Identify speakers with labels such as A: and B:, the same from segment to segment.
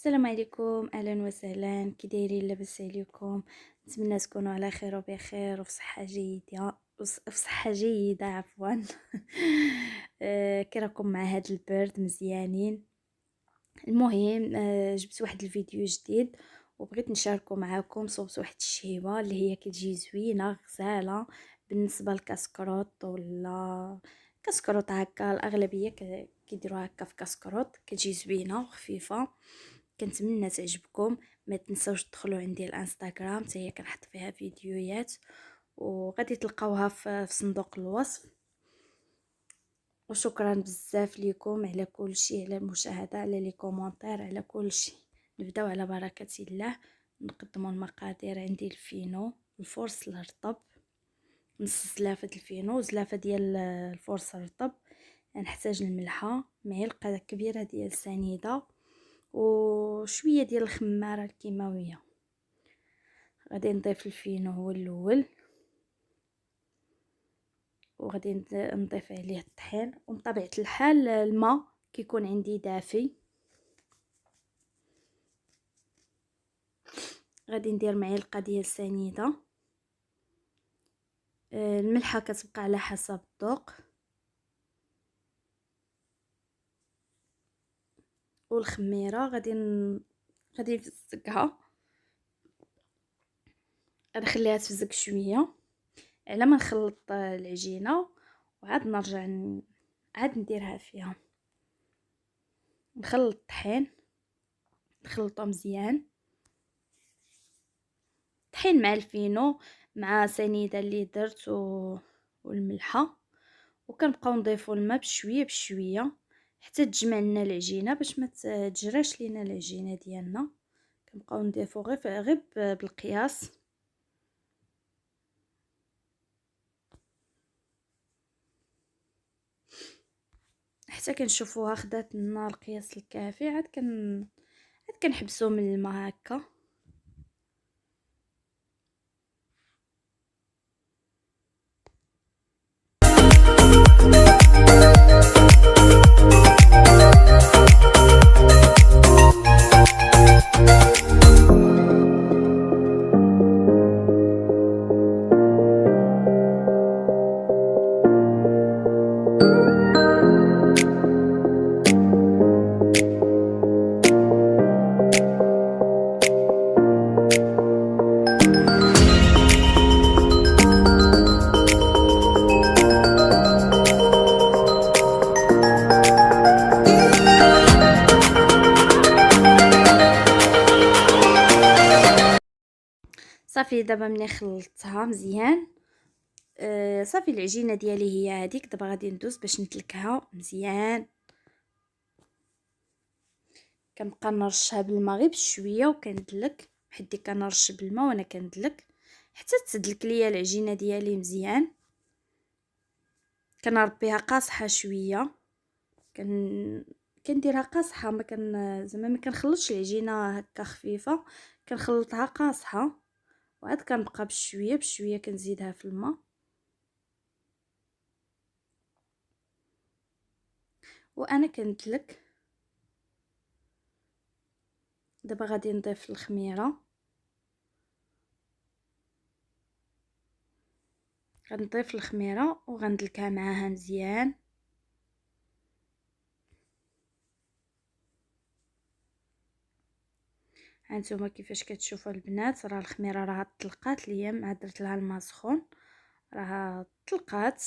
A: السلام عليكم، اهلا وسهلا. كي دايرين؟ لاباس عليكم؟ نتمنى تكونوا على خير وبخير وفي صحه جيده في صحه جيده عفوا. كي راكم مع هذا البرد مزيانين؟ المهم، جبت واحد الفيديو جديد وبغيت نشاركه معاكم. صوبت واحد الشهيوه اللي هي كتجي زوينه غزاله بالنسبه للكاسكروط ولا كاسكروط. هكا الاغلبيه كيديروها هكا في كاسكروط، كتجي زوينه وخفيفه. كنتمنى تعجبكم. ما تنسوش تدخلوا عندي الانستغرام، حتى هي كنحط فيها فيديوهات وغادي تلقاوها في صندوق الوصف. وشكرا بزاف لكم على كل شيء، على المشاهده، على لي كومونتير، على كل شيء. نبداو على بركه الله. نقدموا المقادير. عندي الفينو، الفرص الرطب، نص زلافه الفينو، زلافه ديال الفرص الرطب. نحتاج الملحه، معلقه كبيره ديال سنيده، وشويه ديال الخماره الكيماويه. غادي نضيف الفينو هو الاول، وغادي نضيف عليه الطحين، وبطبيعه الحال الماء كيكون عندي دافي. غادي ندير معلقه ديال سنيده. الملحه كتبقى على حسب الذوق، والخميره غادي نفزقها. غنخليها تفزق شويه على ما نخلط العجينه، وعاد نرجع عاد نديرها فيها. نخلط الطحين، نخلطو مزيان، طحين مع الفينو مع سنيده اللي درت والملحه. وكنبقاو نضيفوا الماء بشويه بشويه حتى تجمع لنا العجينه، باش ما تجراش لينا العجينه ديالنا. كنبقاو نضيفوا غير بالقياس. حتى كنشوفوها خدات لنا القياس الكافي، عاد كنحبسوا من الماء هكا. صافي دابا ملي خلطتها مزيان، صافي العجينه ديالي هي هذيك. دابا غادي ندوز باش نتلكها مزيان. كنبقى نرشها بالماء غير بشويه وكندلك، حدي كنرش بالماء وانا كندلك حتى تدلك ليا العجينه ديالي مزيان. كنربيها قاصحه شويه، كنديرها قاصحه، ما زعما ما كنخلطش العجينه هكا خفيفه، كنخلطها قاصحه. وعاد كنبقى بشويه بشويه كنزيدها في الماء. وانا كندلك. دابا غادي نضيف الخميره، غنضيف الخميره وغندلكها معاها مزيان. هانتوما كيفاش كتشوفوا البنات، راه الخميره راه طلقات ليا، مع درت لها الماء سخون راه طلقات.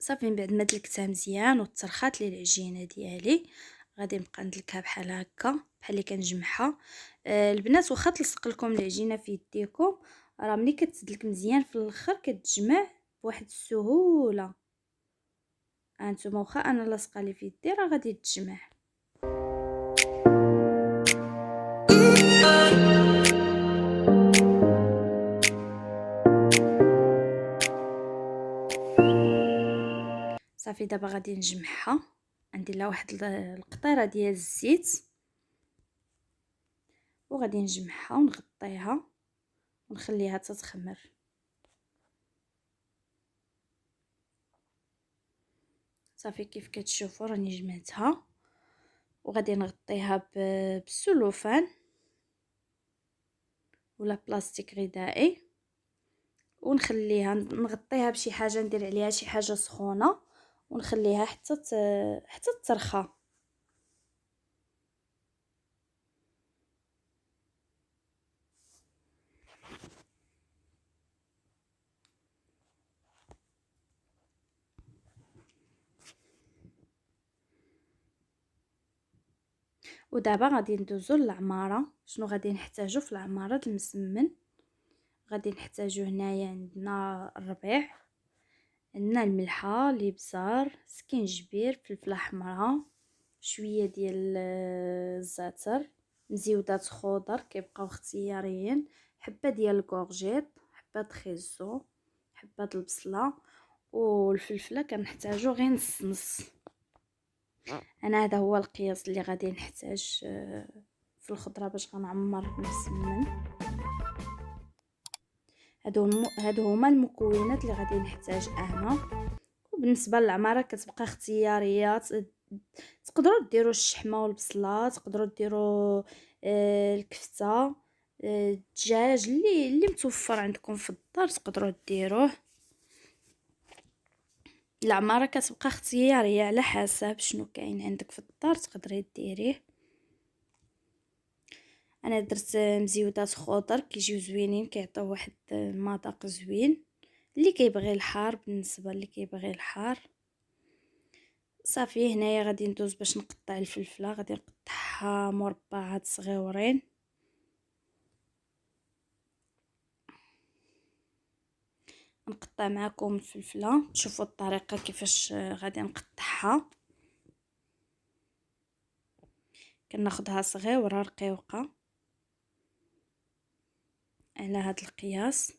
A: صافي من بعد ما دلكتها مزيان وترخات لي العجينه ديالي، غادي نبقى ندلكها بحال هكا بحال اللي كنجمعها. البنات واخا تلصق لكم العجينه في يديكم، راه ملي كتدلك مزيان في الاخر كتجمع بواحد السهوله. هانتوما واخا انا لاصقه لي في يدي راه غادي تجمع. صافي دابا غادي نجمعها، ندير لها واحد القطيره ديال الزيت وغادي نجمعها ونغطيها ونخليها تتخمر. صافي كيف كتشوفوا راني جمعتها وغادي نغطيها بالسلوفان ولا بلاستيك غذائي ونخليها نغطيها بشي حاجه، ندير عليها شي حاجه سخونه ونخليها حتى ترخى. ودابا غادي ندوزو للعماره. شنو غادي نحتاجو في العماره المسمن؟ غادي نحتاجو هنايا عندنا الربيع، عندنا الملحه، الابزار، سكينجبير، فلفله حمراء، شويه ديال الزعتر، مزيودات خضر كيبقاو اختياريين، حبه ديال الكورجيط، حبه خيزو، حبه البصله، والفلفله كنحتاجو غير نص. انا هذا هو القياس اللي غادي نحتاج في الخضره باش غنعمر المسمن. هادو هما المكونات اللي غادي نحتاج انا. وبالنسبه للعماره كتبقى اختياريات، تقدروا ديروا الشحمه والبصله، تقدروا ديروا الكفته، الدجاج اللي متوفر عندكم في الدار تقدروا ديروه. العماره كتبقى اختياريه على حسب شنو كاين عندك في الدار تقدري ديريه. انا درت مزيودات خضر كيجيو زوينين كيعطيو واحد المذاق زوين اللي كيبغي الحار. بالنسبه اللي كيبغي الحار صافي هنايا غادي ندوز باش نقطع الفلفله، غادي نقطعها مربعات صغيورين. نقطع معكم الفلفله تشوفوا الطريقه كيفاش غادي نقطعها. كناخذها صغيره رقيقه على هذا القياس.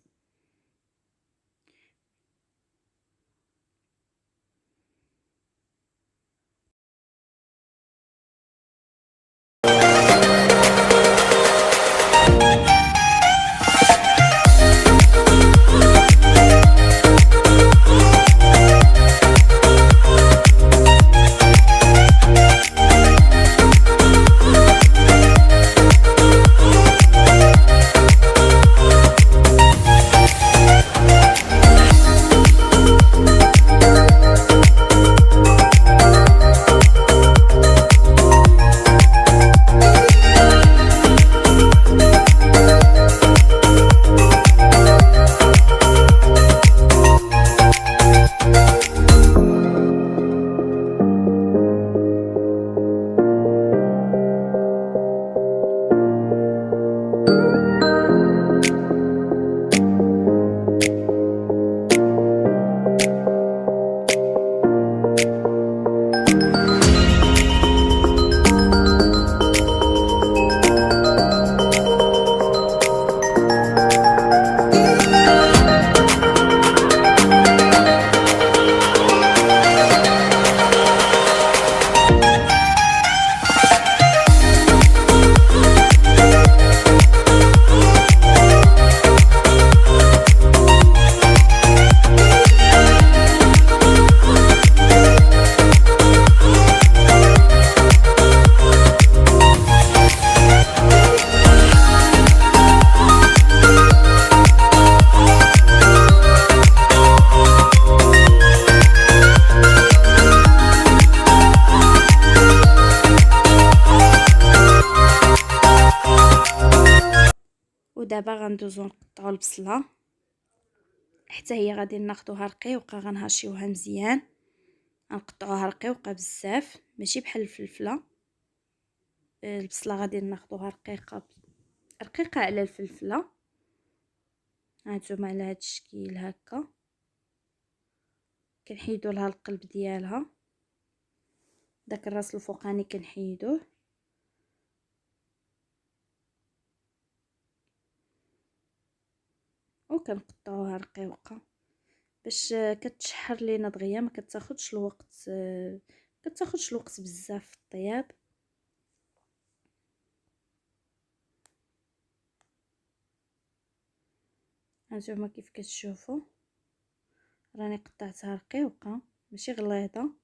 A: ودابا غندوزو نقطعو البصله حتى هي غادي ناخذوها رقيقه، غنهرشيوها مزيان غنقطعوها رقيقه بزاف ماشي بحال الفلفله. البصله غادي ناخذوها رقيقه على الفلفله. هانتوما على هاد الشكل هكا كنحيدوا لها القلب ديالها، داك الراس الفوقاني كنحيدوه وكنقطعوها رقيقه باش كتشحر لينا دغيا، ما كتاخذش الوقت بزاف في الطياب. هانتوما كيف كتشوفوا راني قطعتها رقيقه ماشي غليظه.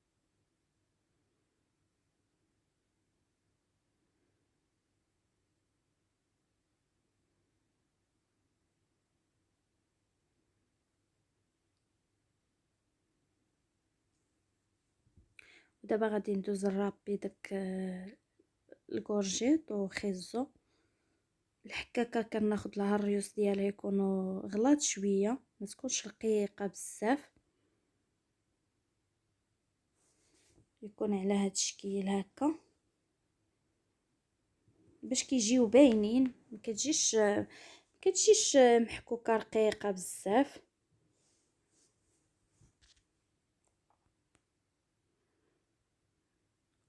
A: ودابا غادي ندوز نرابي داك الكورجيط وخيزو. الحكاكه كناخذ لها الريوس ديالها يكونوا غلاط شويه، ما تكونش رقيقه بزاف، يكون على هاد الشكل هكا باش كيجيو باينين، ما كتجيش محكوكه رقيقه بزاف.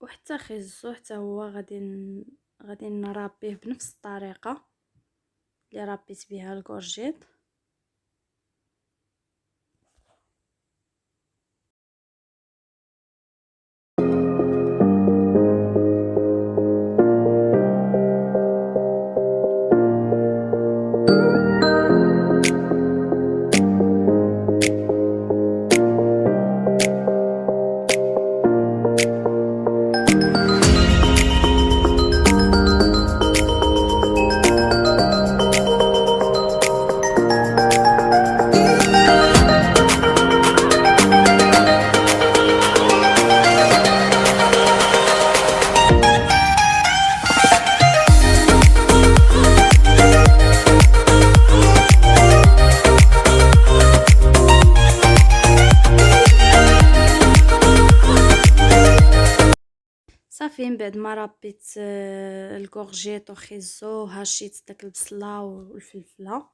A: وحتى خيزو حتى هو غادي نرابيه بنفس الطريقه اللي رابيت بها الكورجيط. صافي من بعد ما ربيت الكورجيط وخيزو هشيت داك البصله والفلفله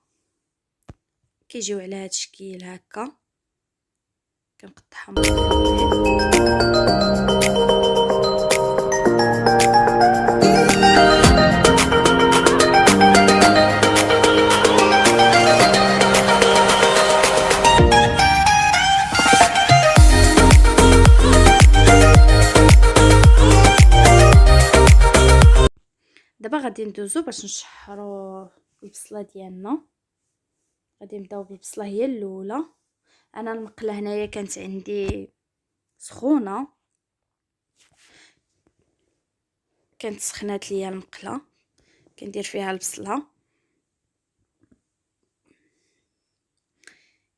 A: كيجيو على هاد الشكل هكا كنقطعهم. دابا غادي ندوزو باش نشحرو البصله ديالنا. غادي نبداو بالبصله هي الاولى. انا المقله هنايا كانت عندي سخونه، كانت سخنات ليا المقله، كندير فيها البصله.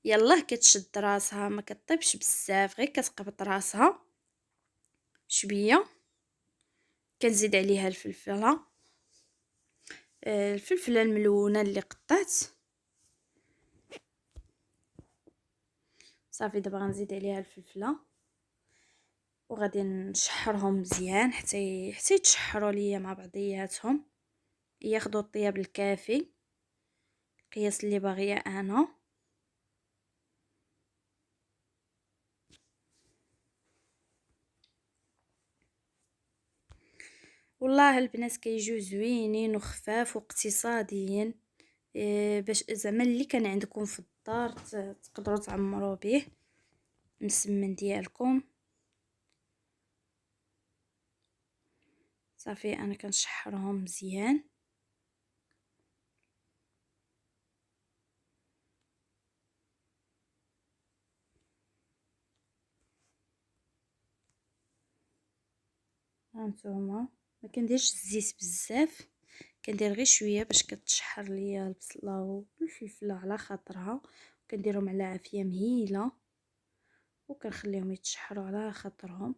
A: يلاه كتشد راسها، ما كطيبش بزاف، غير كتقبط راسها شويه. كنزيد عليها الفلفله الملونه اللي قطعت. صافي دابا غنزيد عليها الفلفله وغادي نشحرهم مزيان حتى يتشحروا ليا مع بعضياتهم، ياخذوا الطياب الكافي القياس اللي باغيه انا. والله البنات كيجيو زوينين وخفاف واقتصاديين، باش زعما اللي كان عندكم في الدار تقدروا تعمروا به المسمن ديالكم. صافي انا كنشحرهم مزيان. هانتوما ما كنديرش الزيت بزاف، كندير غير شويه باش كتشحر ليا البصله والفلفله على خاطرها. كنديرهم على عافيه مهيله وكنخليهم يتشحروا على خاطرهم.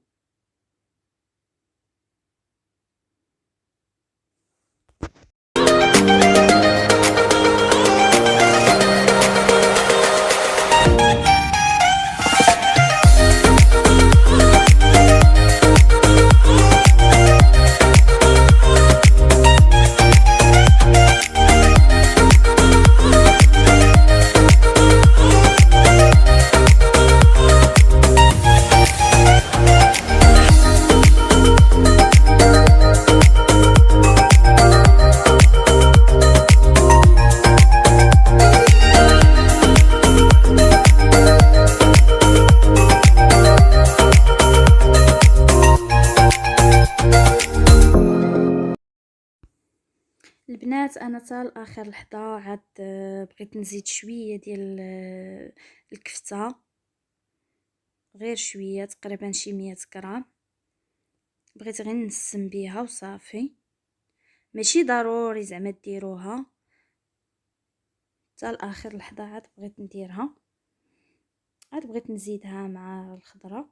A: البنات انا حتى لاخر لحظه عاد بغيت نزيد شويه ديال الكفته، غير شويه تقريبا شي 100 غرام. بغيت غير نسم بيها وصافي، ماشي ضروري زعما ديروها حتى لاخر لحظه. عاد بغيت نديرها، عاد بغيت نزيدها مع الخضره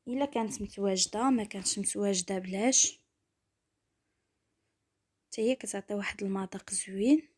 A: الا كانت متواجده، ما كانتش متواجده بلاش، حتى هي كتعطي واحد المذاق زوين.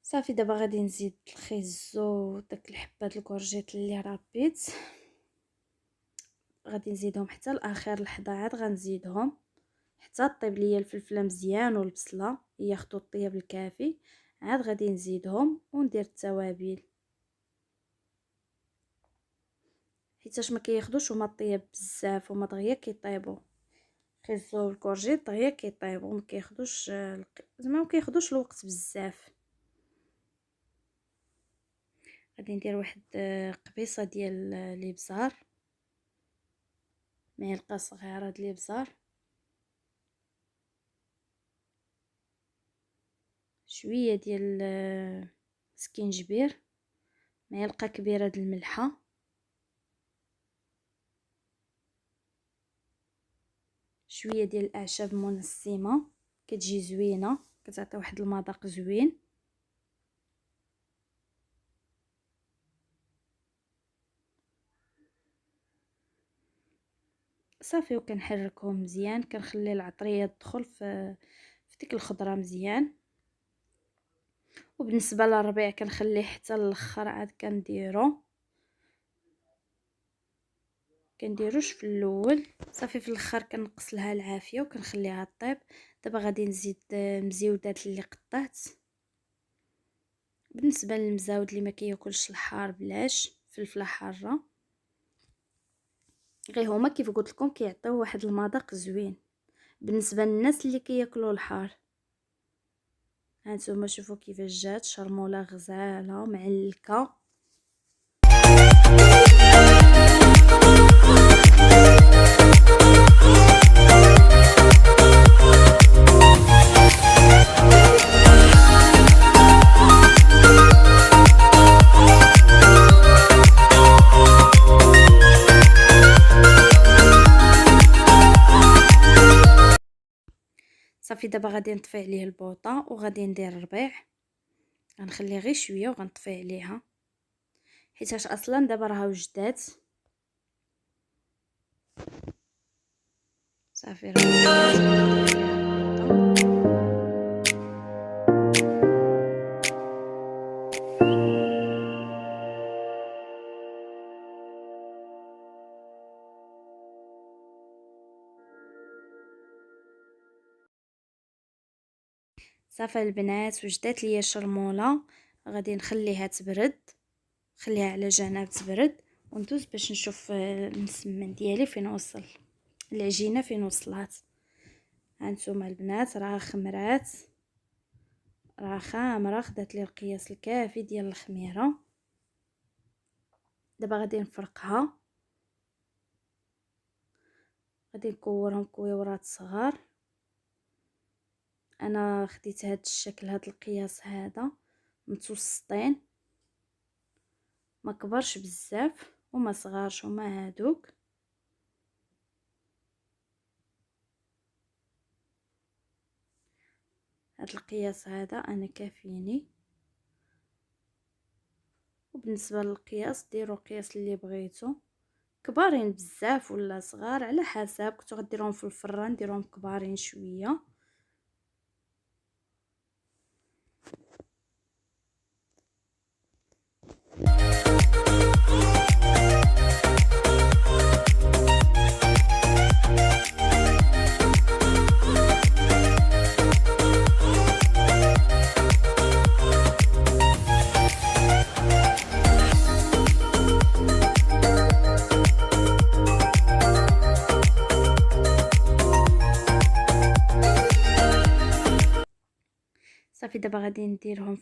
A: صافي دابا غادي نزيد الخيزو وداك الحبات الكورجيت اللي ربيت، غادي نزيدهم حتى لاخر لحظه. عاد غنزيدهم حتى طيب ليا الفلفله مزيان والبصله ياخذوا الطياب الكافي. عاد غادي نزيدهم وندير التوابل، حيتاش ما كياخذوش هما الطياب بزاف، هما دغيا كيطيبوا. خيزو والكورجيت دغيا كيطيبوا، ما كياخذوش زعما ما كياخذوش الوقت بزاف. غادي ندير واحد قبيصه ديال الابزار، معلقه صغيره ديال الابزار، شويه ديال سكينجبير، معلقه كبيره ديال الملحه، شويه ديال الاعشاب المنسمه كتجي زوينه، كتعطي واحد المذاق زوين. صافي وكنحركهم مزيان، كنخلي العطريه تدخل في ديك الخضره مزيان. وبالنسبه للربيع كنخليه حتى الاخر، عاد كنديروش في الاول. صافي في الاخر كنقص لها العافيه وكنخليها طيب. دابا غادي نزيد مزيودات اللي قطعت. بالنسبه للمزاود اللي ما كياكلش الحار بلاش، فلفله حاره غير هما كيف قلت لكم كيعطيو واحد المذاق زوين بالنسبه للناس اللي كياكلوا الحار. هانتوما شوفوا كيفاش جات شرموله غزاله معلكه. صافي دابا غادي نطفي عليه البوطه وغادي ندير الربيع، غنخليه غير شويه وغنطفي عليها حيتاش اصلا دابا راه وجدات. صافي صافي البنات وجدات ليا الشرموله. غادي نخليها تبرد، خليها على جنب تبرد وندوز باش نشوف المسمن ديالي فين وصل، العجينه فين وصلات. هانتوما البنات راه خمرات، راه خامره، خدات لي القياس الكافي ديال الخميره. دابا غادي نفرقها، غادي نكورهم كويورات صغار. انا خديت هذا الشكل، هذا القياس هذا متوسطين، ما كبرش بزاف وما صغارش، هما هادوك. هذا القياس هذا انا كافيني. وبالنسبه للقياس ديروا القياس اللي بغيتو، كبارين بزاف ولا صغار على حسب. كنتو غديرهم في الفران ديروهم كبارين شويه. صافي دابا غادي نديرهم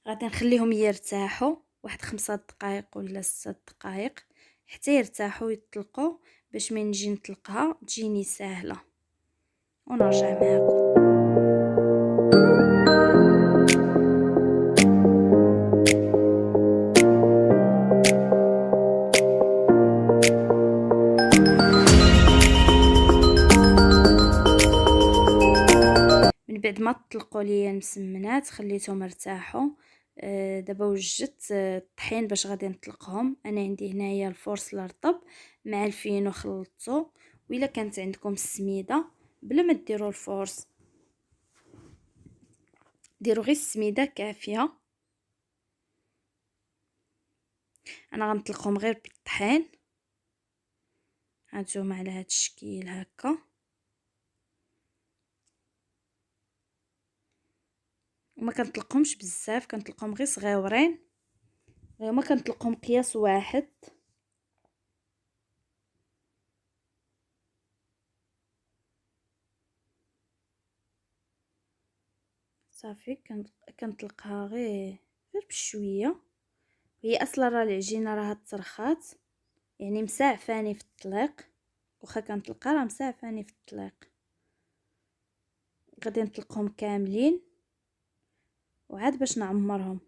A: غادي نخليهم يرتاحوا واحد 5 دقائق ولا 6 دقائق حتى يرتاحوا يطلقوا، باش من نجي نطلقها تجيني سهله ونرجع معكم. من بعد ما طلقوا لي المسمنات خليتهم ارتاحوا. دابا وجدت الطحين باش غادي نطلقهم. انا عندي هنايا الفورس الرطب مع الفينو خلطته، وإلا كانت عندكم السميده بلا ما ديروا الفورس ديروا غير السميده كافيه. انا غنطلقهم غير بالطحين، هانتوما على هذا الشكل هكا. وما كنطلقهمش بزاف، كنطلقهم غير صغيورين، ما كنطلقهم قياس واحد. صافي كنطلقها غير بشويه. هي اصلا راه العجينه راها ترخات، يعني مساعفاني في الطليق، واخا كنطلقها راه مساعفاني في الطليق. غادي نطلقهم كاملين وعاد باش نعمرهم.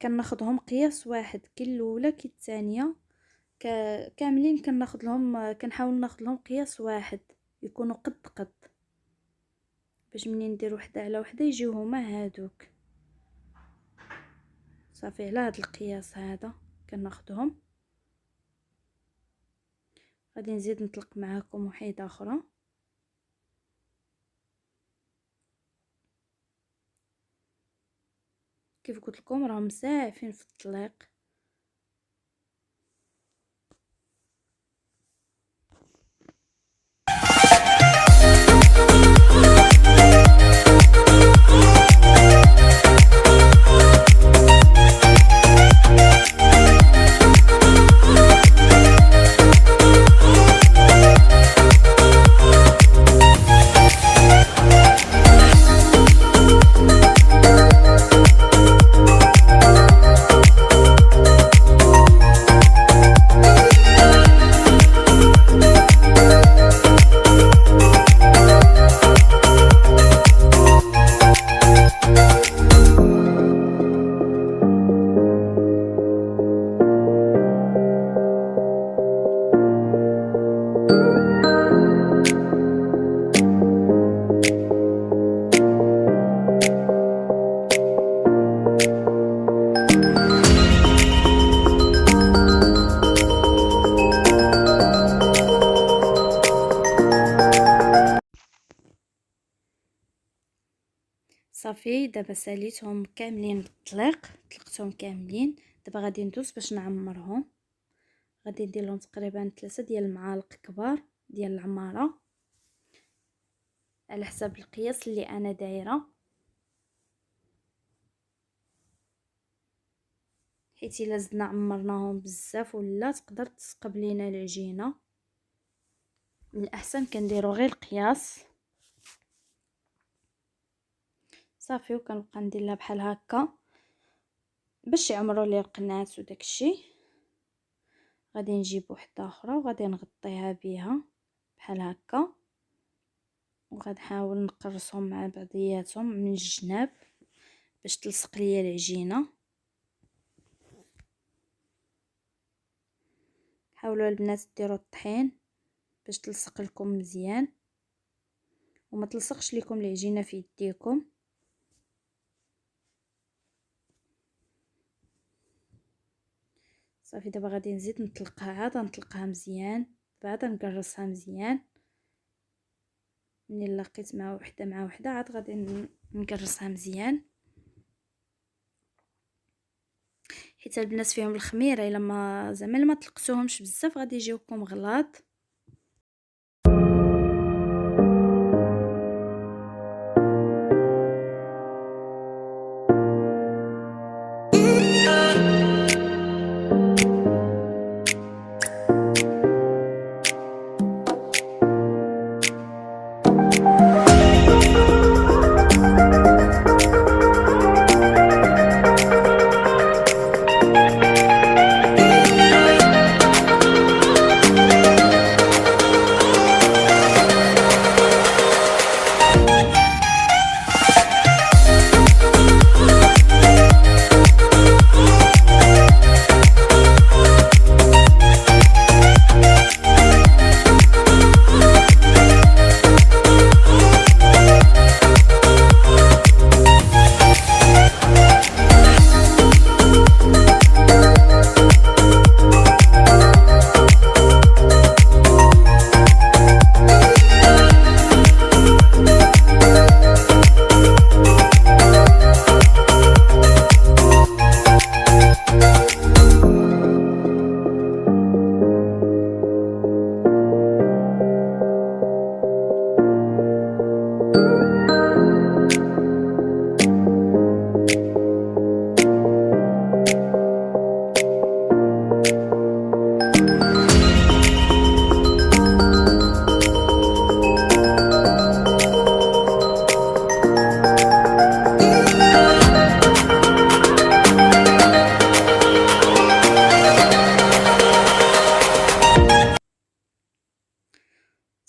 A: كناخذهم قياس واحد، كي الاولى كي الثانيه كاملين كناخذ لهم، كنحاول ناخذ لهم قياس واحد يكونوا قد باش منين ندير وحده على وحده يجيو هما هادوك. صافي على هذا القياس هذا كناخذهم. غادي نزيد نطلق معاكم وحيده اخرى. كيف قلت لكم راهم مساعفين في الطليق. صافي دابا ساليتهم كاملين بالطليق، طلقتهم كاملين. دابا غادي ندوز باش نعمرهم. غادي ندير لهم تقريبا 3 ديال المعالق كبار ديال العماره على حسب القياس اللي انا دايره، حيت الا زدنا عمرناهم بزاف ولا تقدر تسقب لينا العجينه. من الاحسن كنديروا غير القياس. صافي وكنبقى ندير لها بحال هكا باش يعمروا لي القنات وداكشي. غادي نجيب وحده اخرى وغادي نغطيها بها بحال هكا، وغنحاول نقرصهم مع بعضياتهم من الجناب باش تلصق ليا العجينه. حاولوا البنات ديروا الطحين باش تلصق لكم مزيان وما تلصقش لكم العجينه في يديكم. صافي دابا غادي نزيد نطلقها، عاد نطلقها مزيان، بعد نقرصها مزيان. ملي لقيت مع وحده عاد غادي نقرصها مزيان، حيت البنات فيهم الخميره. الا ما زعما ما طلقتوهمش بزاف غادي يجيوكم غلاط.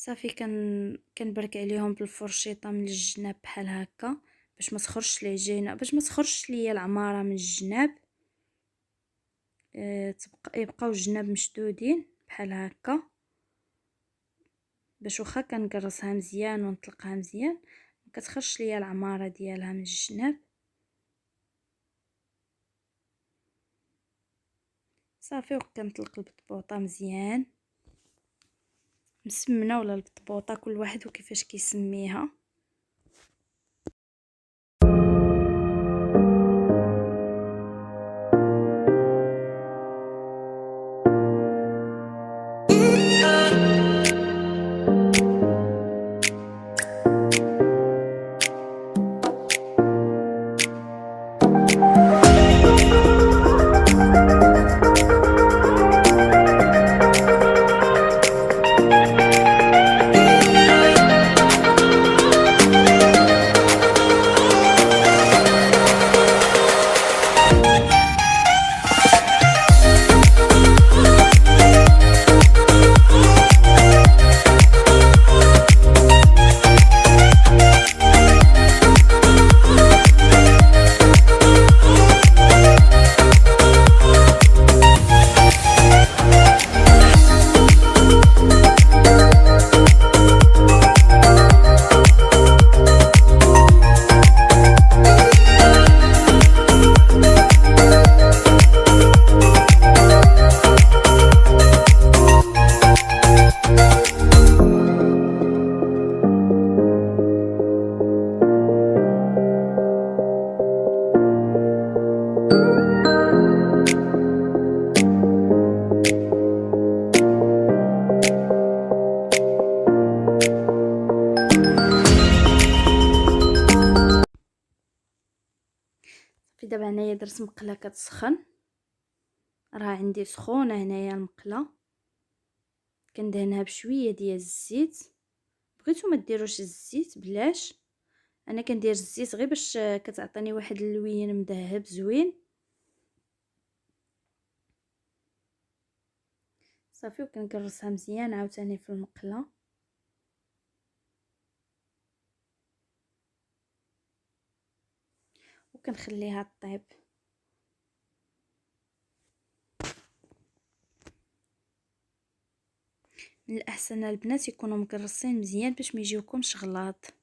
A: صافي كنبرك عليهم بالفرشيطه من الجناب بحال هكا باش ما تخرجش العجينه، باش ما تخرجش ليا العماره من الجناب. يبقاو الجناب مشدودين بحال هكا باش واخا كنقرصها مزيان ونطلقها مزيان ما كتخرجش ليا العماره ديالها من الجناب. صافي وكنطلق البطبوطه مزيان مسمنه ولا البطبوطه كل واحد وكيفاش كيسميها. في دابا هنايا درت مقله كتسخن، راه عندي سخونه هنايا المقله كندهنها بشويه ديال الزيت. بغيتو ما ديروش الزيت بلاش، انا كندير الزيت غير باش كتعطيني واحد اللوين مذهب زوين. صافي وكنكرسها مزيان عاوتاني في المقله وكنخليها طيب. من الاحسن البنات يكونوا مكرسين مزيان باش ما يجيوكمش غلاط.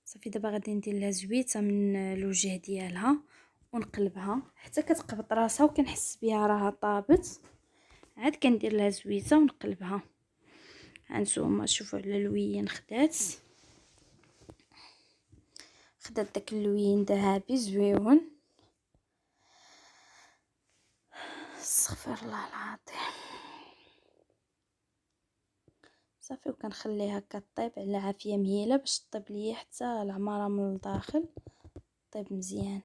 A: صافي دابا غادي ندير لها زويته من الوجه ديالها ونقلبها حتى كتقبط راسها وكنحس بها راها طابت، عاد كندير لها زويته ونقلبها. هانتوما شوفوا على اللوين خدات داك اللوين ذهبي زويون. استغفر الله العظيم. صافي وكنخليها كطيب على عافيه مهيله باش طيب ليا حتى العماره من الداخل طيب مزيان.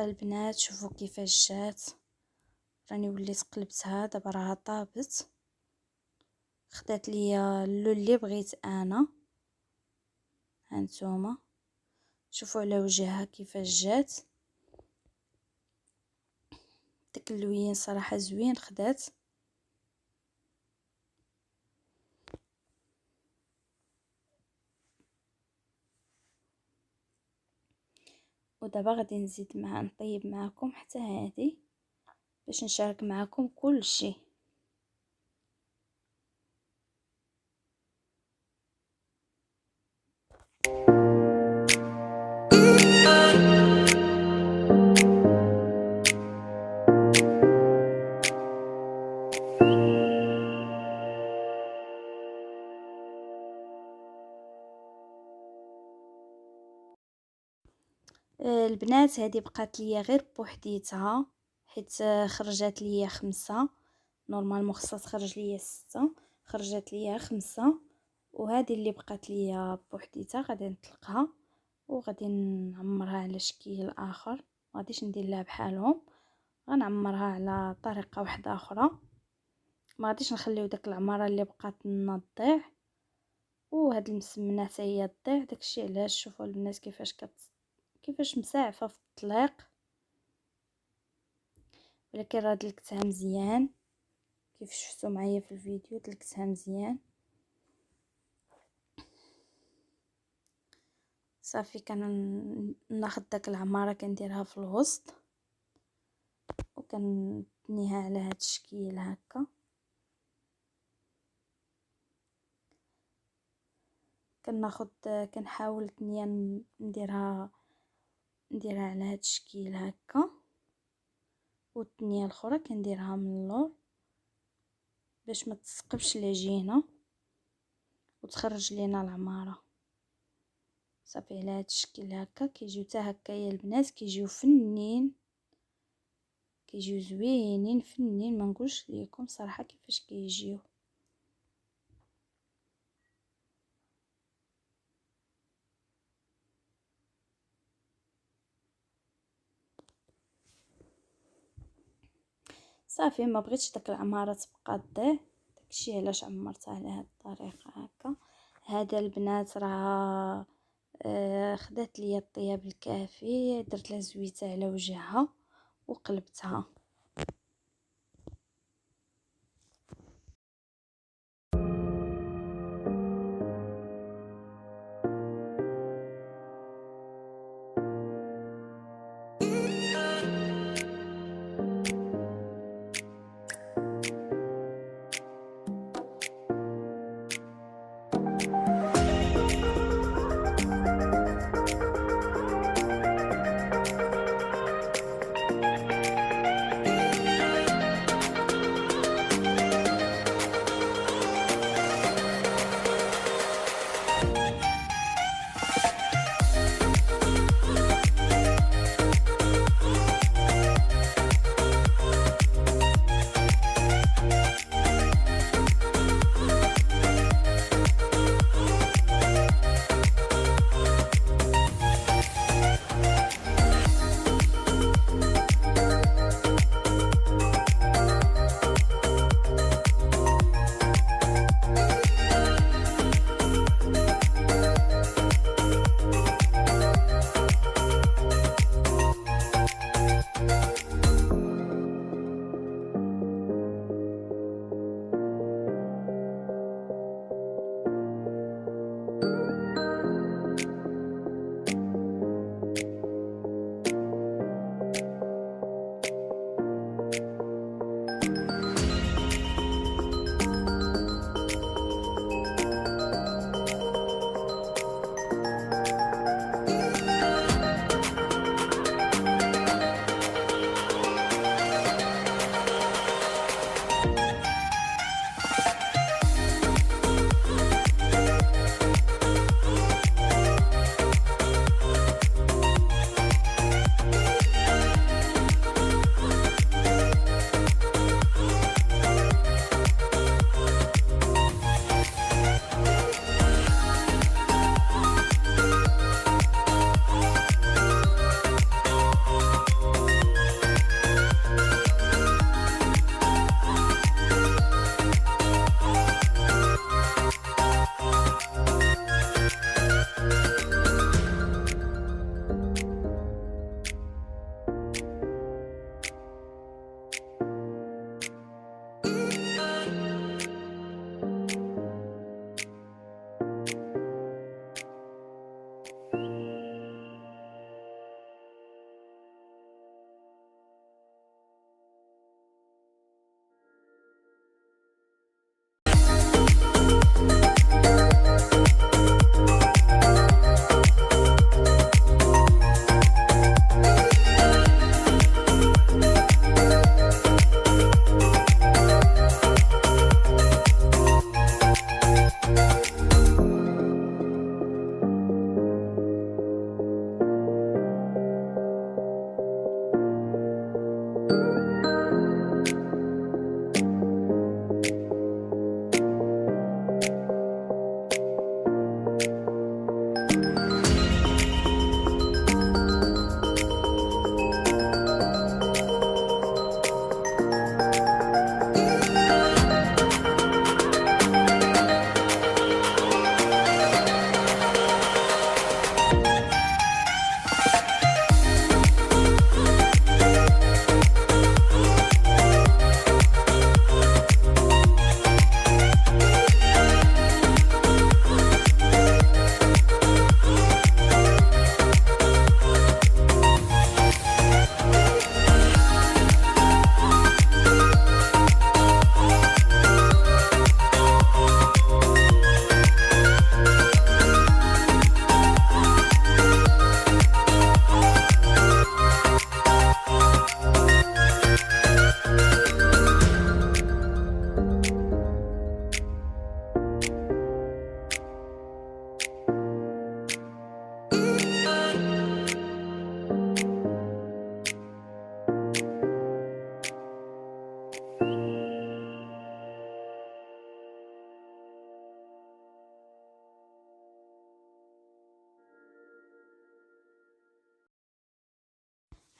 A: البنات شوفوا كيفاش جات، راني وليت قلبتها دابا راها طابت، خدات ليا اللون اللي بغيت انا. هانتوما شوفوا على وجهها كيفاش جات، داك اللوين صراحه زوين خدات. ودابا غادي نزيد نطيب معكم حتى هذه باش نشارك معكم كل شيء. البنات هذه بقات ليا غير بوحديتها، حيت خرجت ليا 5، نورمالمون خصها تخرج ليا 6، خرجت ليا 5. وهذه اللي بقات ليا بوحديتها غادي نطلقها وغادي نعمرها على شكل اخر، ما غاديش ندير لها بحالهم، غنعمرها على طريقه واحده اخرى، ما غاديش نخليو داك العماره اللي بقات لنا تضيع، وهاد المسمنه حتى هي تضيع. داكشي علاش شوفوا البنات كيفاش مساعفه في الطليق، ولكن راه دلكتها مزيان كيف شفتوا معايا في الفيديو، دلكتها مزيان صافي. ناخذ داك العماره كنديرها في الوسط وكنتنيها على هاد الشكل هكا، كنحاول التنيه نديرها على هاد الشكل هكا، والتنيه الاخرى كنديرها من اللور باش ما تسقبش العجينه وتخرج لينا العماره. صافي على هاد الشكل هكا كيجيو حتى هكايا البنات، كيجيو فنين، كيجيو زوينين فنين، ما نقولش ليكم صراحه كيفاش كيجيو. صافي ما بغيتش داك العماره تبقى تضيع، داكشي علاش عمرتها على هاد الطريقه هكا. هذا البنات راه خدات ليا الطياب الكافي، درت لها زويته على وجهها وقلبتها.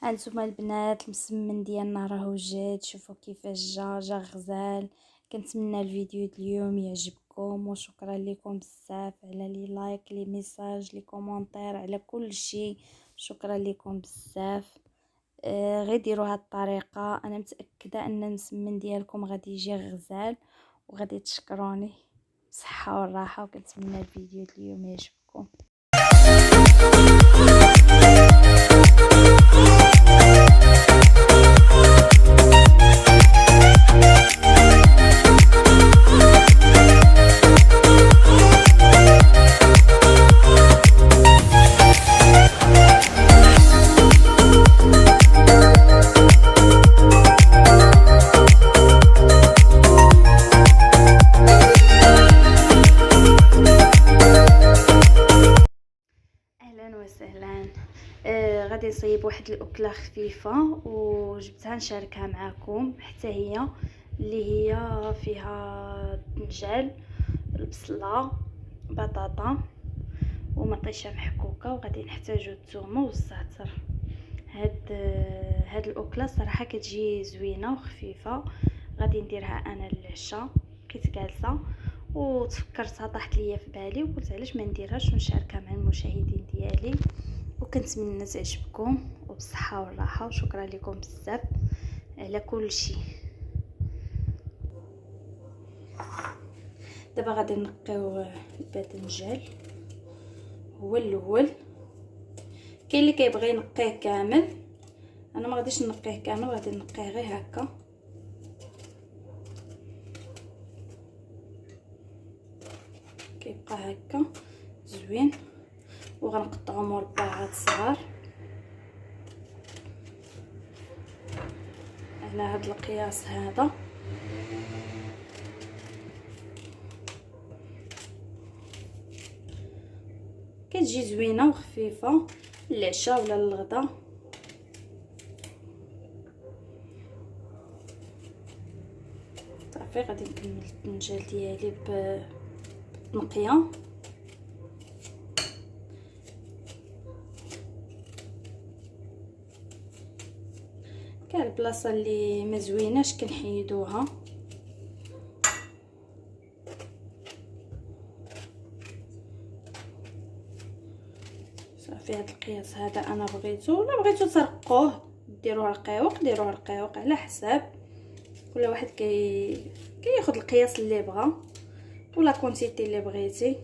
A: هانتوما البنات المسمن ديالنا راهو جاد. شوفوا كيفاش جا غزال. كنتمنى الفيديو اليوم يعجبكم، وشكرا لكم بزاف على لي لايك لي ميساج لي كومونتير على كل شيء. شكرا لكم بزاف. غير ديروا هاد الطريقه، انا متاكده ان المسمن ديالكم غادي يجي غزال وغادي تشكروني بصحه والراحه. وكنتمنى الفيديو اليوم يعجبكم. اهلا وسهلا. غادي نصيب واحد الاكله خفيفه وجبتها نشاركها معكم حتى هي، اللي هي فيها الدنجال، البصله، بطاطا ومطيشه محكوكه، وغادي نحتاجو الثومه والزعتر. هاد الاكله صراحه كتجي زوينه وخفيفه. غادي نديرها انا للعشاء بقيت جالسه وتفكرتها، طاحت ليا في بالي وقلت علاش ما نديرهاش ونشاركها مع المشاهدين ديالي. وكنتمنى تعجبكم وبصحه والراحه، وشكرا لكم بزاف على كل شيء. دابا غادي نقيو الباذنجان. هو الاول كاين اللي كيبغي ينقيه كامل، انا ما غاديش نقيه كامل، غادي نقيه غير هكا. كيبقى هكا زوين. وغنقطعو مربعات صغار على هاد القياس هذا. كتجي زوينه وخفيفه للعشاء ولا للغدا. صافي غادي نكمل الدنجال ديالي بنقيه. كاع البلاصه اللي ما زويناش كنحيدوها. صافي هاد القياس هذا انا بغيتو، ولا بغيتو ترقوه ديروه رقيق ديروه رقيق على حساب كل واحد كياخذ القياس اللي بغا ولا كونتيتي اللي بغيتي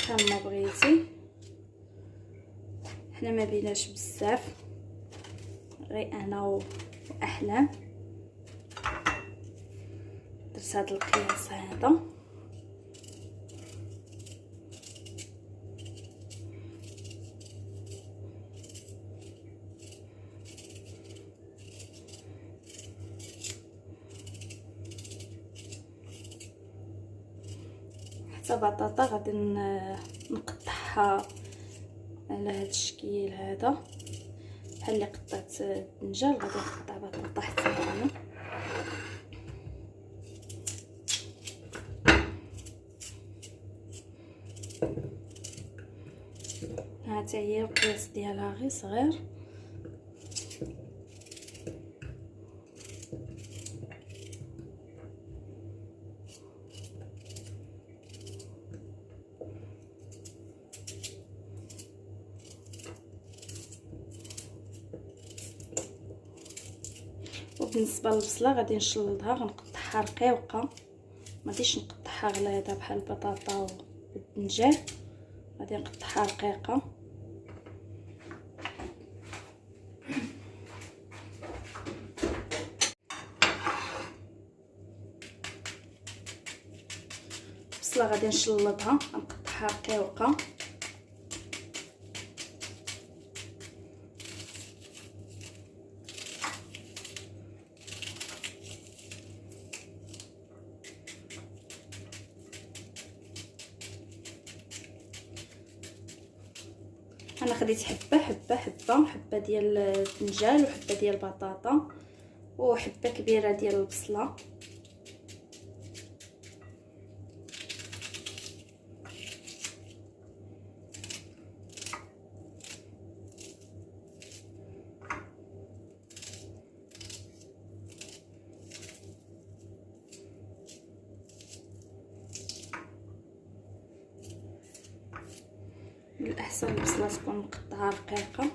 A: كما بغيتي. حنا ما بيناش بزاف، غير انا واحلام درت هذا القياس هذا. حتى بطاطا غادي نقطعها على هذا الشكل هذا، بحال اللي قطعت الدنجال غادي نقطع بطاطا حتى هي. هاتي هي القياس ديالها غير صغير. وبالنسبه للبصله غادي نشلضها، غنقطعها رقيقه، ما غاديش نقطعها غليظه بحال البطاطا والدنجال، غادي نقطعها رقيقه. البصله غادي نشلضها نقطعها رقيقه. انا خديت حبه ديال الدنجال وحبه ديال البطاطا وحبه كبيره ديال البصله. الاحسن البصله تكون مقطعه رقيقه.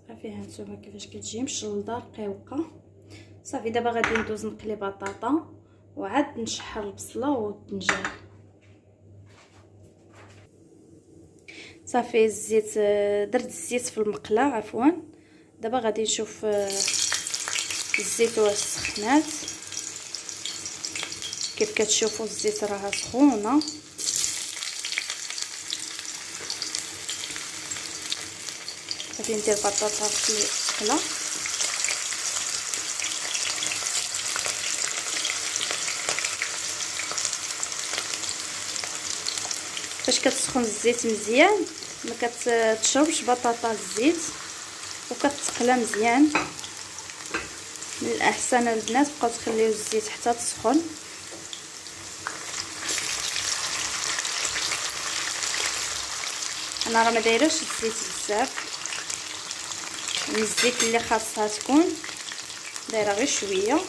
A: صافي هانتوما كيفاش كتجي مشلضه رقيقه. صافي دابا غادي ندوز نقلي بطاطا وعاد نشحر البصله والدنجان. صافي الزيت، درت الزيت في المقله عفوا. دابا غادي نشوف الزيت واش سخنات. كيف كتشوفوا الزيت راه سخونه. غادي ندير بطاطا في المقله. فاش كتسخن الزيت مزيان ما كتشربش بطاطا الزيت وكتقلى مزيان. من الاحسن البنات بقاو تخليو الزيت حتى تسخن. انا راه ما دايرهش الزيت بزاف، يعني الزيت اللي خاصها تكون دايره غير شويه.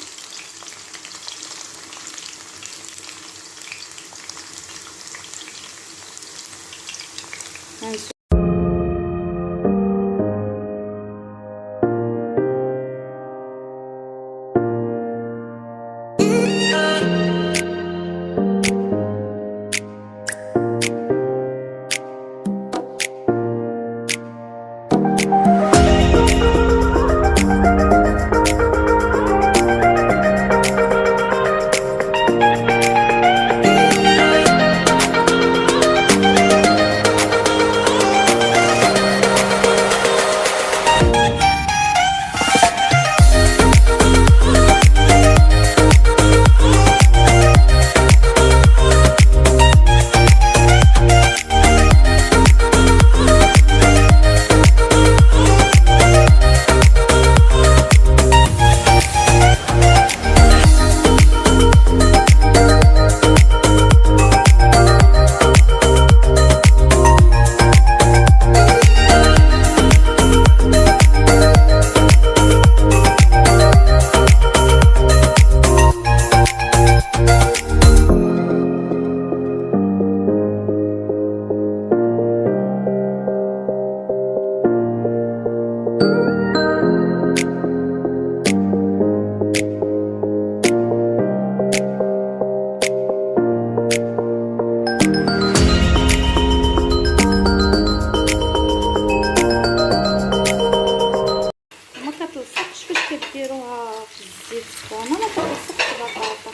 A: كديروها في الزيت سخونه ما كتلصقش البطاطا.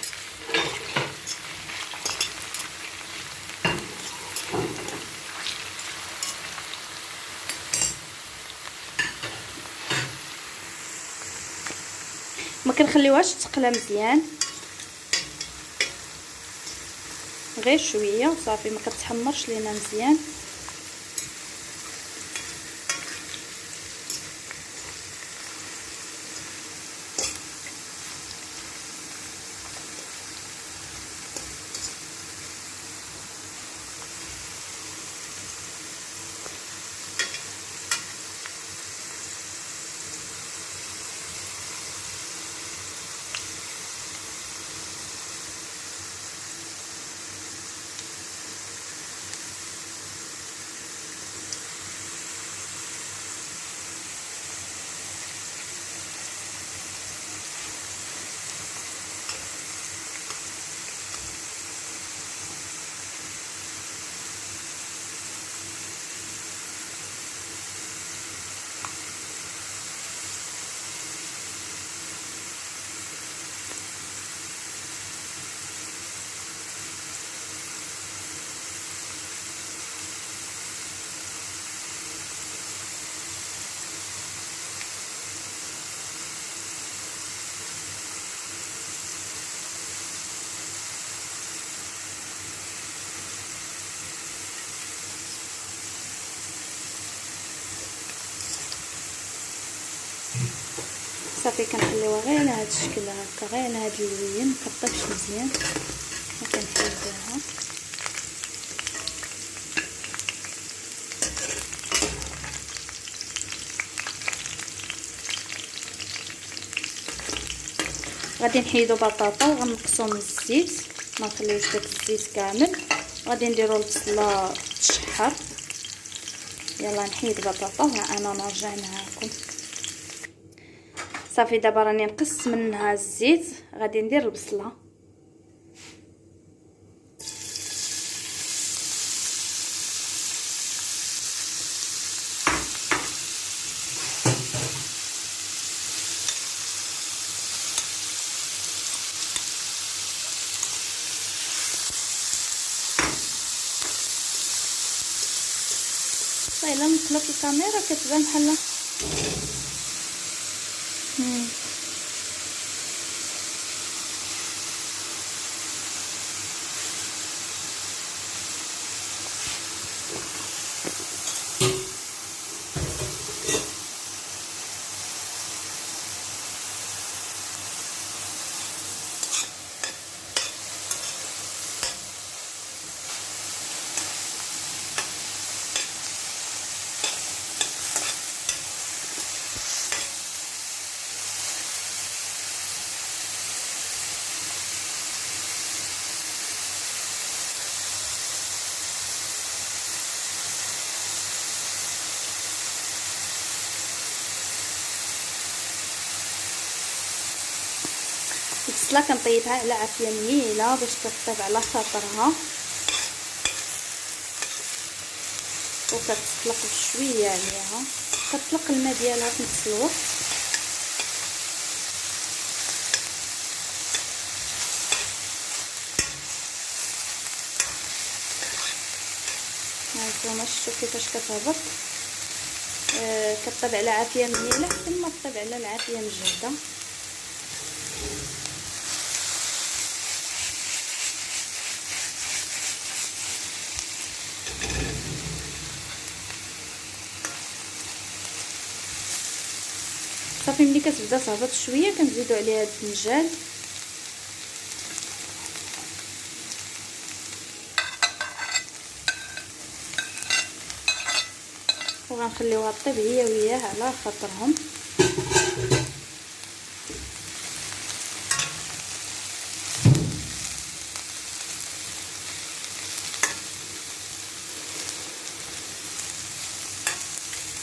A: ما كنخليوهاش تقلى مزيان، غير شويه وصافي، ما كتحمرش لينا مزيان. صافي كنخليوها غير على هذا الشكل هكا، غير على هذا اللين، مكطيبش مزيان وكنحيدوها. غادي نحيدو بطاطا وغنقصو من الزيت، ما نخليوش داك الزيت كامل. غادي نديرو البصله تشحر. يلا نحيد بطاطا وانا نرجع معاكم. صافي دابا راني نقص منها الزيت، غادي ندير البصله. الا نقلب الكاميرا كتبان بحال البصله كنطيبها على عافيه مهيله باش تطيب على خاطرها وكتطلق بشويه عليها، كتطلق الماء ديالها في نفس الوقت. هانتوما شفتوا كيفاش كتهبط. كطيب على عافيه مهيله حتى ما تطيب على العافيه مجهده. صافي ملي كتبدا تهبط شويه كنزيدو عليها الدنجال وغنخليوها طيب هي وياه على خاطرهم.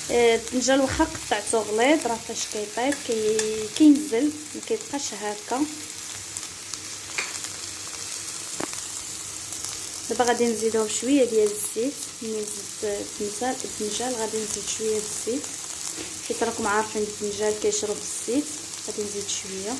A: الدنجال واخا قطعته غليظ راه فاش كيطيب كينزل ما كيبقاش هكا. دابا غادي نزيدو بشويه ديال الزيت. ملي نزيد الدنجال غادي نزيد شويه الزيت حيت راكم عارفين الدنجال كيشرب الزيت. غادي نزيد شويه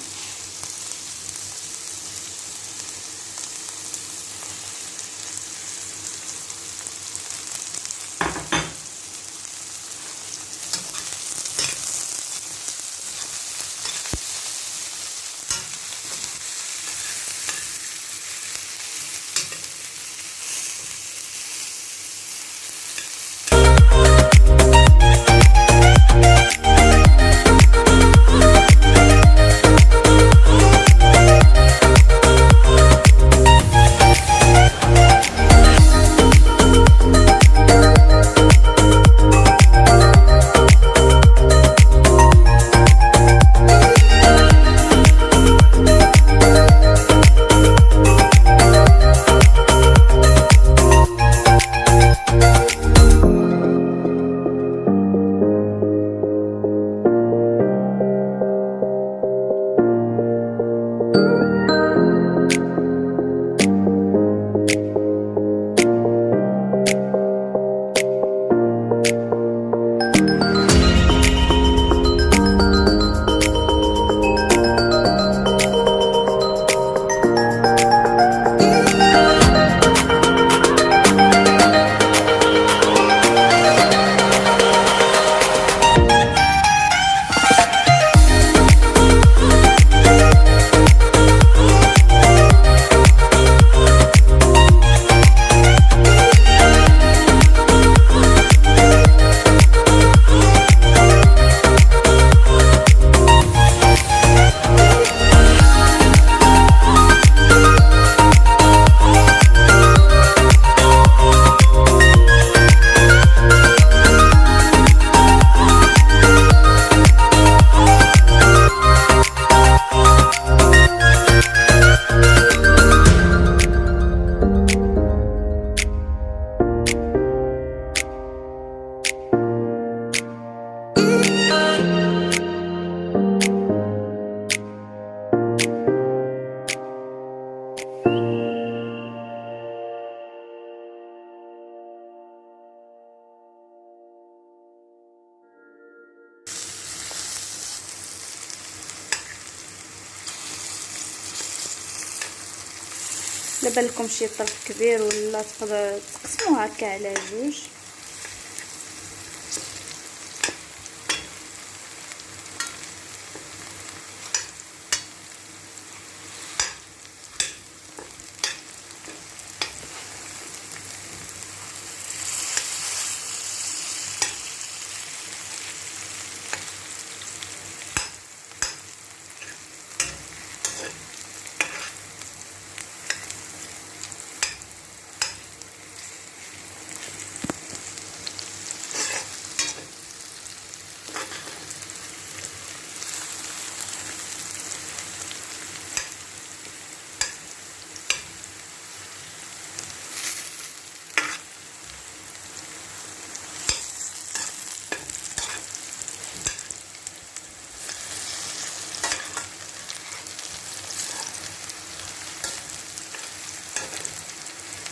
A: الا بان لكم شي طرف كبير ولا تقدر تقسموه هكا على جوج.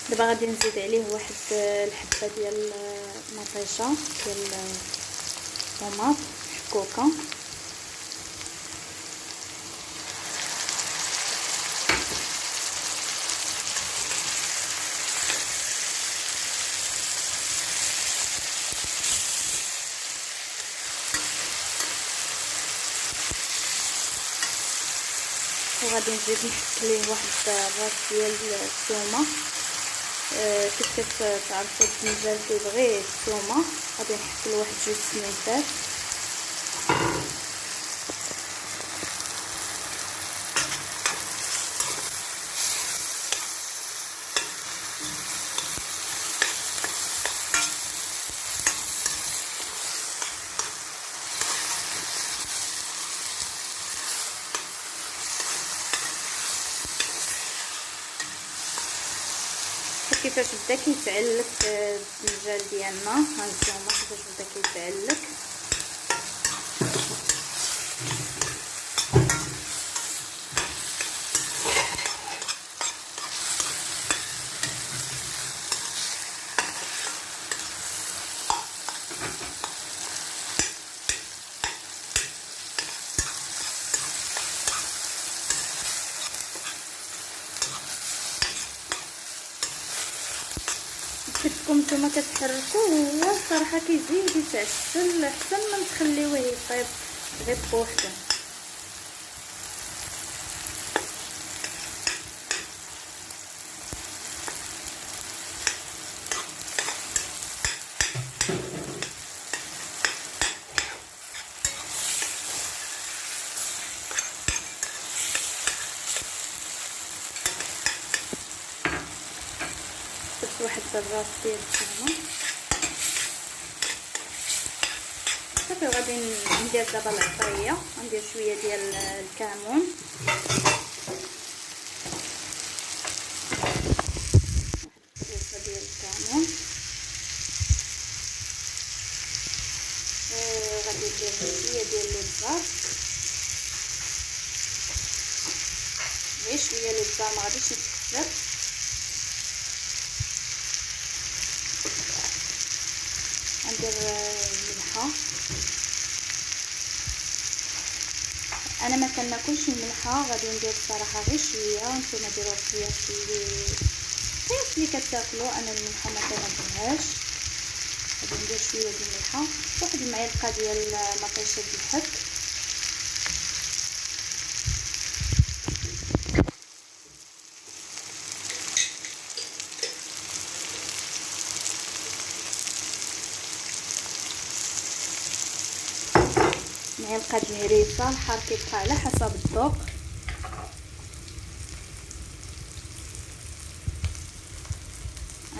A: دابا غادي نزيد عليه واحد الحبه ديال المطيشه ديال الطوماط محكوكه. وغادي نزيد نحط ليه واحد الراس ديال الثومه. كيف تعرفوا الدجاج كيبغي الثومه، غادي نحط له واحد جوج سنيتات. كيفاش بدا كيتعلق الدجاج ديالنا، ها نتوما كيفاش بدا كيتعلق. كتكون نتوما كتحركوه هو الصراحه كيزيد يتعسل احسن من تخليوه يطيب غير بوحدو. واحد الراس ديال الثومه صافي. وغادي ندير دابا العطريه، غندير شويه ديال الكمون، واحد ديال الكمون. غادي ندير شويه ديال الابزار، غير شويه الابزار ما غاديش نكثر. ندير الملحه، انا ما كناكلش الملحه، غادي ندير الصراحه غير شويه، نتوما ديروا القياس اللي كتاكلوا. انا الملحه ما كنديرهاش، غادي ندير شويه ديال الملحه، واحد المعلقه ديال مطيشه د الحك، معلقه د الهريسه. الحار كيبقى على حسب الذوق.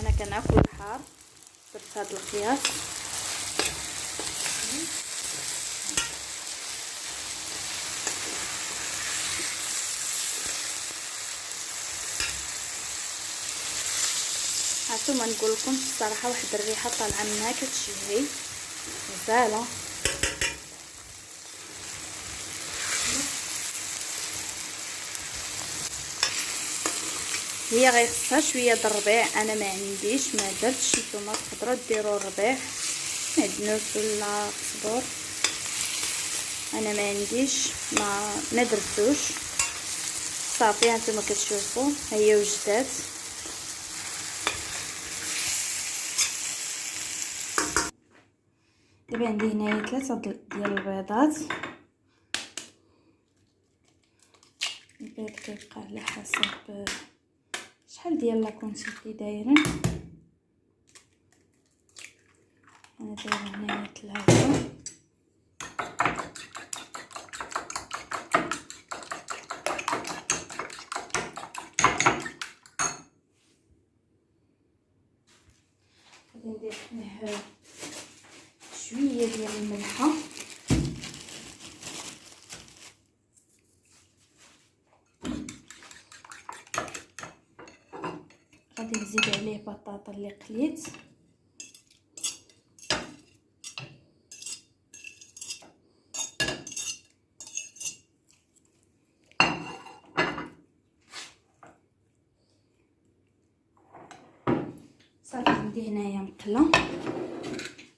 A: انا كناكل الحار، درت هذا القياس. هانتوما نقول لكم الصراحه واحد الريحه طالعه منها كتشهي غزاله. هي غير خصها شويه د الربيع، انا ما عنديش، ما درتش. نتوما تقدروا ديروا الربيع معدنوس ولا قزبر، انا ما عنديش، ما درتوش. صافي هانتوما كتشوفوا هي وجدات. دابا عندي هنايا 3 ديال البيضات. البيض كيبقى على حسب شحال ديال لا كونتيتي دايرين. انا دايره هنايا 3. غادي ندير فيه شويه ديال الملحه، غادي نزيد عليه بطاطا اللي قليت، صافي. عندي هنايا مقله،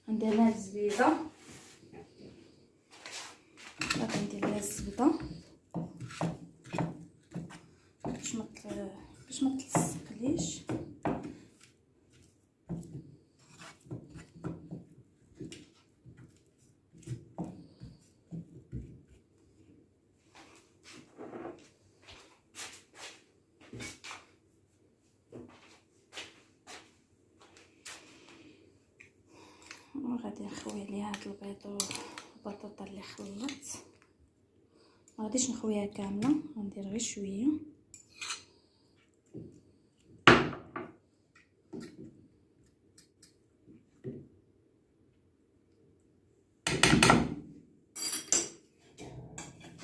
A: عندي هنا الزبيده، غادي ندير لها الزبده باش ما تلصقليش. وغادي نخوي عليها هاد البيض والبطاطا اللي خلطت. ما غاديش نخويها كامله، غندير غير شويه.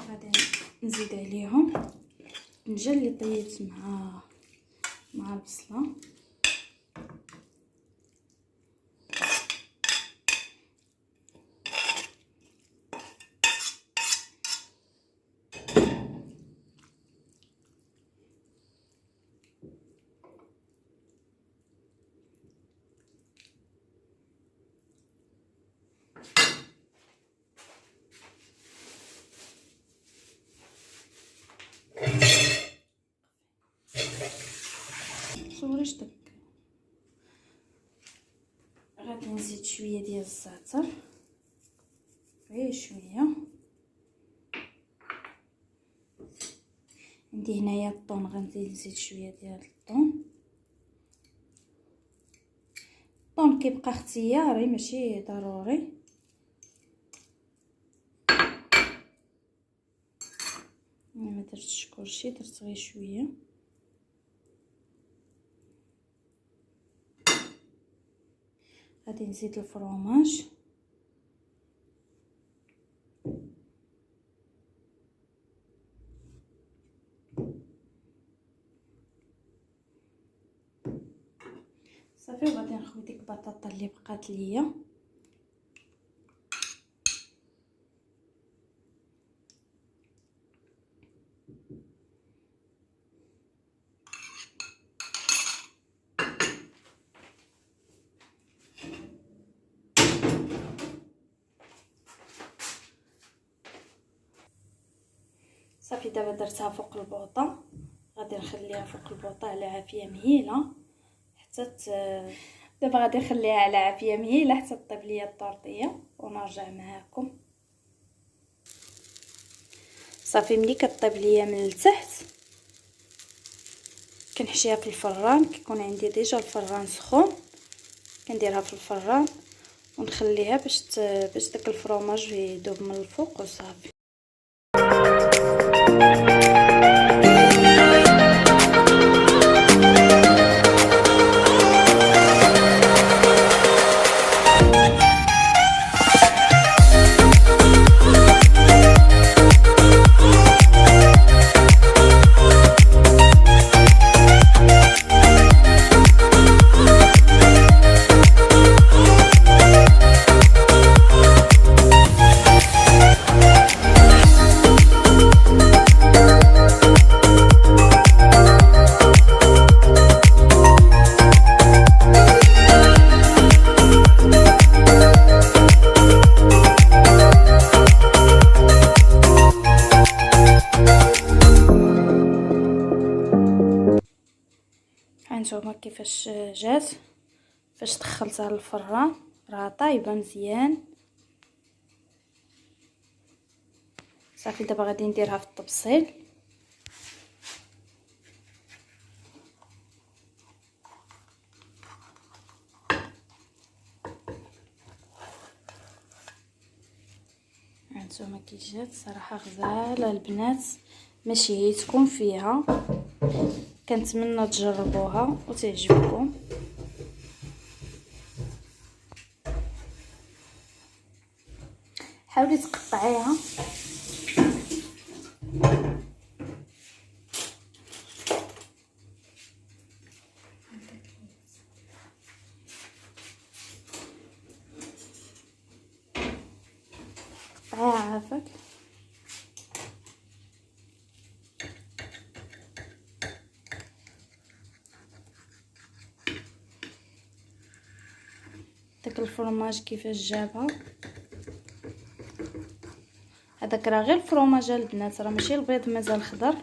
A: غادي نزيد عليهم الدنجه اللي طيبت مع البصله. صوريش داك. غادي نزيد شويه ديال الزعتر، غير شويه. عندي هنايا الطون، غنزيد نزيد شويه ديال الطون. الطون كيبقى اختياري ماشي ضروري. انا ما درتش كلشي، درت غير شويه. غادي نزيد الفرماج، صافي. وغادي نخوي ديك البطاطا اللي بقات ليا. صافي دابا درتها فوق البوطه، غادي نخليها فوق البوطه على عافيه مهيله حتى دابا غادي نخليها على عافيه مهيله حتى طيب ليا الطورطيه ونرجع معاكم. صافي ملي كطيب ليا من التحت كنحشيها في الفران. كيكون عندي ديجا الفران سخون كنديرها في الفران ونخليها باش داك الفرماج يذوب من الفوق وصافي. كيفاش جات، فاش دخلتها للفران راه طايبه مزيان. صافي دابا غادي نديرها في الطبسيل. هانتوما كي جات صراحه غزاله البنات، ماشي هيتكم فيها، كنتمنى تجربوها وتعجبكم. حاولي تقطعيها عافاك. داك الفرماج كيفاش جابها، هذاك راه غير الفرماج البنات، راه ماشي البيض مازال خضر.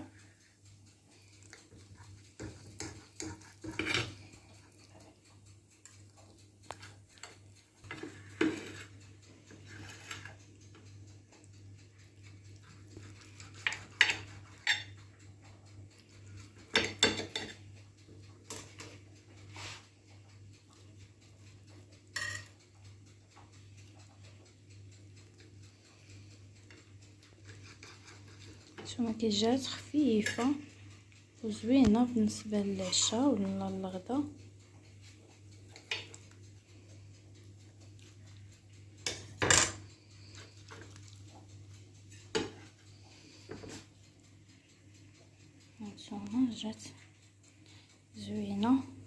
A: شوفوا كي جات خفيفه وزوينه بالنسبه للعشاء ولا الغدا. هانتوما جات زوينه.